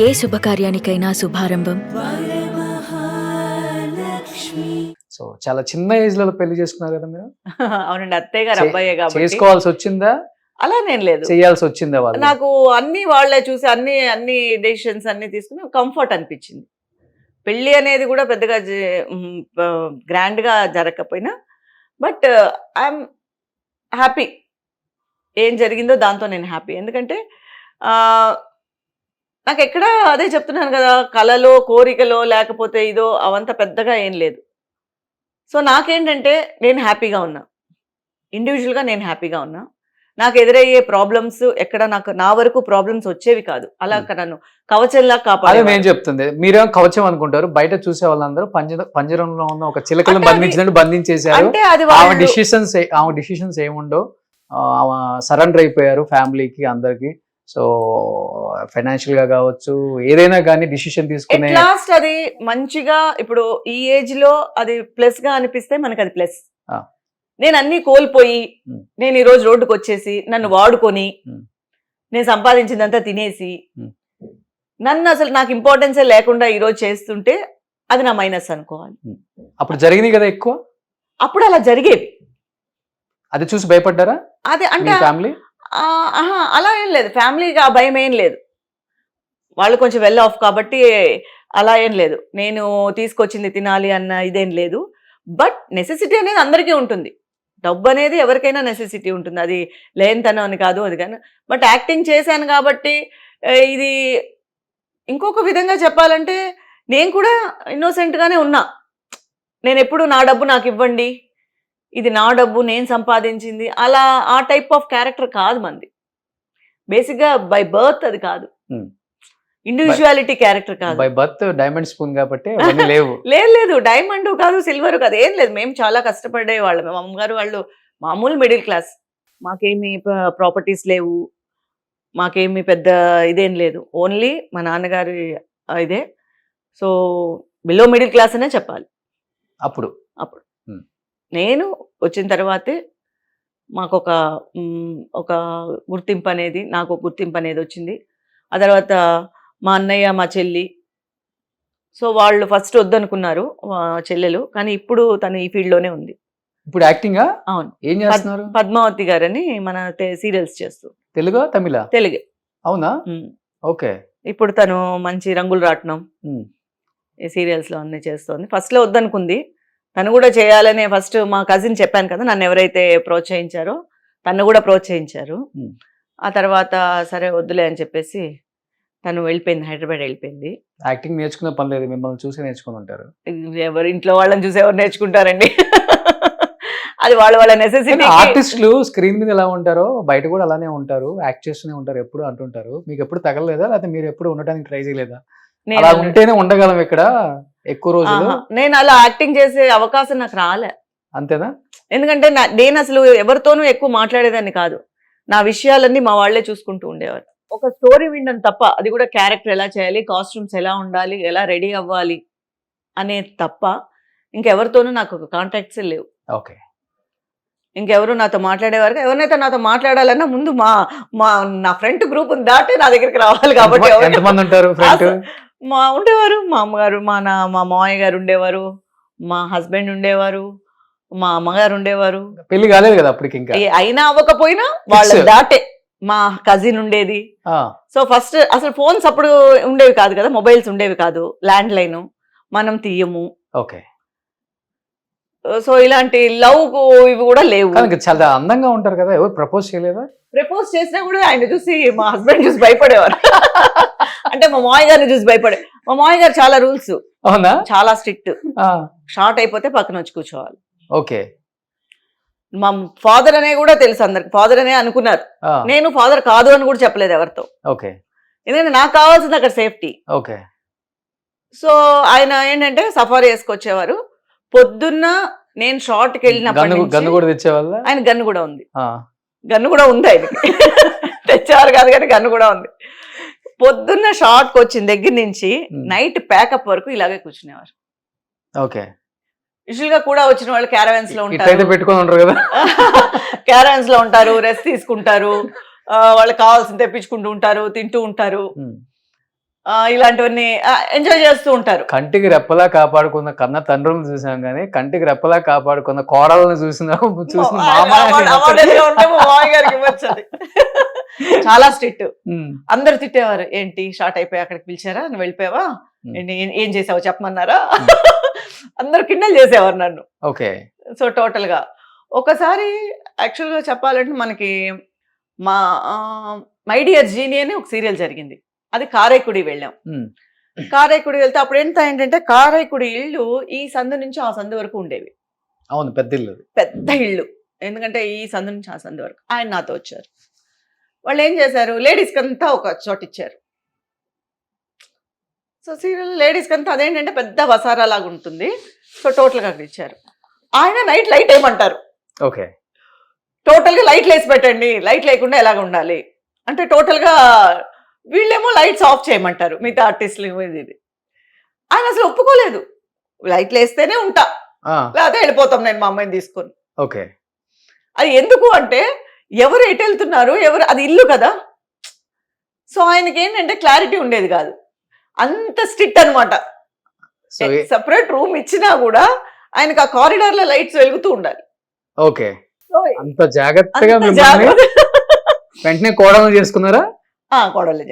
ఏ శుభకార్యానికైనా శుభారంభం. So చాలా చిన్న age లో పెళ్లి చేసుకున్నారు కదా మీరు. అవునండి, అత్తయ్య గారు అబ్బాయే కాబట్టి చేసుకోవాల్సి వచ్చిందా, అలా నేను లేదు, చేయాల్సి వచ్చిందా? వాళ్ళు నాకు అన్ని వాళ్ళే చూసి అన్ని డెసిషన్స్ అన్ని తీసుకుని కంఫర్ట్ అనిపించింది. పెళ్లి అనేది కూడా పెద్దగా గ్రాండ్ గా జరగకపోయినా బట్ ఐఎమ్ హ్యాపీ. ఏం జరిగిందో దాంతో నేను హ్యాపీ. ఎందుకంటే నాకు ఎక్కడ అదే చెప్తున్నాను కదా, కళలో కోరికలో లేకపోతే ఇదో అవంతా పెద్దగా ఏం లేదు. సో నాకేంటంటే నేను హ్యాపీగా ఉన్నా, ఇండివిజువల్గా నేను హ్యాపీగా ఉన్నా. నాకు ఎదురయ్యే ప్రాబ్లమ్స్ ఎక్కడ నా వరకు ప్రాబ్లమ్స్ వచ్చేవి కాదు. అలా నన్ను కవచంలా కాపాడే. నేను చెప్తుంది మీరేమో కవచం అనుకుంటారు, బయట చూసే వాళ్ళందరూ పంజరంలో ఉన్న ఒక చిలకలను బంధించినట్టు బంధించేశారు. అంటే అది ఆమె డిసిషన్స్ ఏముండో సరెండర్ అయిపోయారు ఫ్యామిలీకి, అందరికి. సో ఫైనాన్షియల్ గా కావచ్చు, ఏదైనా కానీ డిసిషన్ తీసుకునే లాస్ట్ అది మంచిగా ఇప్పుడు ఈ ఏజ్ లో అది ప్లస్ గా అనిపిస్తే మనకు అది ప్లస్. నేను అన్ని కోల్పోయి నేను ఈ రోజు రోడ్డుకు వచ్చేసి నన్ను వాడుకొని నేను సంపాదించిందంతా తినేసి నన్ను అసలు నాకు ఇంపార్టెన్సే లేకుండా ఈ రోజు చేస్తుంటే అది నా మైనస్ అనుకోవాలి. అప్పుడు జరిగింది కదా ఎక్కువ, అప్పుడు అలా జరిగేవి. అది చూసి భయపడ్డారా? అదే అంటే ఫ్యామిలీ అలా ఏం లేదు, ఫ్యామిలీకి ఆ భయం ఏం లేదు. వాళ్ళు కొంచెం వెల్ ఆఫ్ కాబట్టి అలా ఏం లేదు. నేను తీసుకొచ్చింది తినాలి అన్న ఇదేం లేదు. బట్ నెసెసిటీ అనేది అందరికీ ఉంటుంది. డబ్బు అనేది ఎవరికైనా నెసెసిటీ ఉంటుంది, అది లేనితనం అని కాదు అది కానీ. బట్ యాక్టింగ్ చేశాను కాబట్టి ఇది ఇంకొక విధంగా చెప్పాలంటే నేను కూడా ఇన్నోసెంట్గానే ఉన్నా. నేను ఎప్పుడు నా డబ్బు నాకు ఇవ్వండి, ఇది నా డబ్బు నేను సంపాదించింది, అలా ఆ టైప్ ఆఫ్ క్యారెక్టర్ కాదు మంది. బేసిక్గా బై బర్త్ అది కాదు, ఇండివిజువాలిటీ క్యారెక్టర్ కాదు. బై బర్త్ డైమండ్ స్పూన్ కాబట్టి లేవు. లేదు, డైమండ్ కాదు, సిల్వర్ కాదు, ఏం లేదు. మేము చాలా కష్టపడే వాళ్ళం. మా అమ్మగారు వాళ్ళు మామూలు మిడిల్ క్లాస్, మాకేమి ప్రాపర్టీస్ లేవు, మాకేమి పెద్ద ఇదేం లేదు. ఓన్లీ మా నాన్నగారి ఇదే. సో బిలో మిడిల్ క్లాస్ అనే చెప్పాలి. అప్పుడు నేను వచ్చిన తర్వాతే మాకు ఒక గుర్తింపు అనేది, నాకు గుర్తింపు అనేది వచ్చింది. ఆ తర్వాత మా అన్నయ్య మా చెల్లి, సో వాళ్ళు ఫస్ట్ వద్దనుకున్నారు చెల్లెలు, కానీ ఇప్పుడు తను ఈ ఫీల్డ్లోనే ఉంది. ఇప్పుడు యాక్టింగ్? అవును. ఏం చేస్తున్నారు? పద్మావతి గారని మన సీరియల్స్ చేస్తూ. తెలుగు తమిళ? తెలుగే. అవునా? ఓకే. ఇప్పుడు తను మంచి రంగులు రాట్నం ఈ సీరియల్స్లో అన్నీ చేస్తుంది. ఫస్ట్లో వద్దనుకుంది, తను కూడా చేయాలనే. ఫస్ట్ మా కజిన్ చెప్పాను కదా, నన్ను ఎవరైతే ప్రోత్సహించారో తను కూడా ప్రోత్సహించారు. ఆ తర్వాత సరే వద్దులే అని చెప్పేసి తను వెళ్ళిపోయింది, హైదరాబాద్ వెళ్ళిపోయింది. యాక్టింగ్ నేర్చుకునే పని లేదు, మిమ్మల్ని చూసి నేర్చుకుని ఉంటారు. ఎవరి ఇంట్లో వాళ్ళని చూసి ఎవరు నేర్చుకుంటారండి? అది వాళ్ళ నెసెసిటీ. ఆర్టిస్టులు స్క్రీన్ మీద ఎలా ఉంటారో బయట కూడా అలానే ఉంటారు, యాక్ట్ చేస్తూనే ఉంటారు ఎప్పుడు అంటుంటారు. మీకు ఎప్పుడు తగలలేదా, లేకపోతే మీరు ఎప్పుడు ఉండడానికి ట్రై చేయలేదా? అలా ఉంటేనే ఉండగలం ఇక్కడ ఎక్కువ రోజులు. నేను అలా యాక్టింగ్ చేసే అవకాశం నాకు రాలే. అంతేనా? ఎందుకంటే నేను అసలు ఎవరితోనూ ఎక్కువ మాట్లాడేదాన్ని కాదు. నా విషయాలన్నీ మా వాళ్లే చూసుకుంటూ ఉండేవారు. ఒక స్టోరీ వినడం తప్ప, అది కూడా క్యారెక్టర్ ఎలా చేయాలి, కాస్ట్యూమ్స్ ఎలా ఉండాలి, ఎలా రెడీ అవ్వాలి అనే తప్ప ఇంకెవరితోనూ నాకు కాంటాక్ట్స్ లేవు. ఓకే. ఇంకెవరు నాతో మాట్లాడేవారు, ఎవరినైతే నాతో మాట్లాడాలన్నా ముందు నా ఫ్రెండ్ గ్రూప్ దాటే నా దగ్గరికి రావాలి. కాబట్టి ఉండేవారు మా అమ్మగారు, మా మామయ్య గారు ఉండేవారు, మా హస్బెండ్ ఉండేవారు, మా అమ్మగారు ఉండేవారు. పెళ్లి కాలేదు కదా అప్పటికి, ఇంకా అయినా అవ్వకపోయినా వాళ్ళ దాటే మా కజిన్ ఉండేది. సో ఫస్ట్ అసలు ఫోన్స్ అప్పుడు ఉండేవి కాదు కదా, మొబైల్స్ ఉండేవి కాదు, ల్యాండ్ లైన్ మనం తీయము. ఓకే. సో ఇలాంటి లవ్ ఇవి కూడా లేవు. చాలా అందంగా ఉంటారు కదా, ఎవరు ప్రపోజ్ చేయలేదా? ప్రపోజ్ చేసినా కూడా ఆయన చూసి మా హస్బెండ్ చూసి భయపడేవారు. అంటే మా మామయ్య గారిని చూసి భయపడే. మా మామయ్య గారు చాలా రూల్స్, అవునా, చాలా స్ట్రిక్ట్. షార్ట్ అయిపోతే పక్కన వచ్చి కూర్చోవాలి. ఓకే. మా ఫాదర్ అనే కూడా తెలుసు అందరికి, ఫాదర్ అనే అనుకున్నారు. నేను ఫాదర్ కాదు అని కూడా చెప్పలేదు ఎవరితో. ఓకే. ఎందుకంటే నాకు కావాల్సింది అక్కడ సేఫ్టీ. ఓకే. సో ఆయన ఏంటంటే సఫారీ వేసుకొచ్చేవారు. పొద్దున్న నేను షార్ట్కి వెళ్ళినప్పుడు గన్ను కూడా తెచ్చేవాళ్ళ. ఆయన గన్ను కూడా ఉంది, గన్ను కూడా ఉంది ఆయనకి. తెచ్చేవారు కాదు కానీ గన్ను కూడా ఉంది. పొద్దున్న షార్ట్కి వచ్చిన దగ్గర నుంచి నైట్ ప్యాకప్ వరకు ఇలాగే కూర్చునేవారు. ఓకే. యూజువల్ గా కూడా వచ్చిన వాళ్ళు క్యారవాన్స్ లో ఉంటారు, పెట్టుకొని ఉంటారు కదా, క్యారవాన్స్ లో ఉంటారు, రెస్ట్ తీసుకుంటారు, వాళ్ళకి కావాల్సింది తెప్పించుకుంటూ ఉంటారు, తింటూ ఉంటారు. ఇలాంటివన్నీ ఎంజాయ్ చేస్తూ ఉంటారు. కంటికి రెప్పలా కాపాడుకున్న కన్న తండ్రులను చూసాం కానీ కంటికి రెప్పలా కాపాడుకున్న కోడలను చూసిన అవార్డు ఉంటే మా మామయ్య గారికి ఇవ్వచ్చు అది. చాలా స్ట్రిక్ట్. అందరు తిట్టేవారు, ఏంటి షార్ట్ అయిపోయి అక్కడికి పిలిచారా, నువ్వు వెళ్ళిపోయావా, ఏంటి ఏం చేసావో చెప్పమన్నారా, అందరు కిండల్ చేసేవారు నన్ను. ఓకే. సో టోటల్ గా ఒకసారి యాక్చువల్ గా చెప్పాలంటే మనకి మా మై డియర్ జీని అని ఒక సీరియల్ జరిగింది. అది కారైకుడి వెళ్ళాం. కారైకుడి వెళ్తే అప్పుడు ఏంటంటే కారైకుడి ఇళ్ళు ఈ సందు నుంచి ఆ సందు వరకు ఉండేవి. అవును, పెద్ద ఇల్లు, పెద్ద ఇళ్ళు. ఎందుకంటే ఈ సందు నుంచి ఆ సందు వరకు ఆయన నాతో వచ్చారు. వాళ్ళు ఏం చేశారు, లేడీస్కి అంతా ఒక చోట ఇచ్చారు. సో సీరియల్ లేడీస్కి అంతా అదేంటంటే పెద్ద వసారా లాగా ఉంటుంది. సో టోటల్గా అక్కడ ఇచ్చారు. ఆయన నైట్ లైట్ వేయమంటారు. ఓకే. టోటల్గా లైట్ వేసి పెట్టండి, లైట్ లేకుండా ఎలాగ ఉండాలి అంటే టోటల్గా వీళ్ళేమో లైట్స్ ఆఫ్ చేయమంటారు మిగతా ఆర్టిస్టులు. ఇది ఆయన అసలు ఒప్పుకోలేదు. లైట్లు వేస్తేనే ఉంటా, లేకపోతే వెళ్ళిపోతాం నేను మా అమ్మాయిని తీసుకొని. ఓకే. అది ఎందుకు అంటే ఎవరు ఎటు వెళ్తున్నారు, ఎవరు, అది ఇల్లు కదా. సో ఆయనకి ఏంటంటే క్లారిటీ ఉండేది కాదు. అంత స్ట్రిక్ట్ అనమాట. సెపరేట్ రూమ్ ఇచ్చినా కూడా ఆయనకు ఆ కారిడార్ లో లైట్స్ వెలుగుతూ ఉండాలి. ఓకే. అంత జాగ్రత్తగా వెంటనే కోడలు చేసుకున్నారా? కోడలు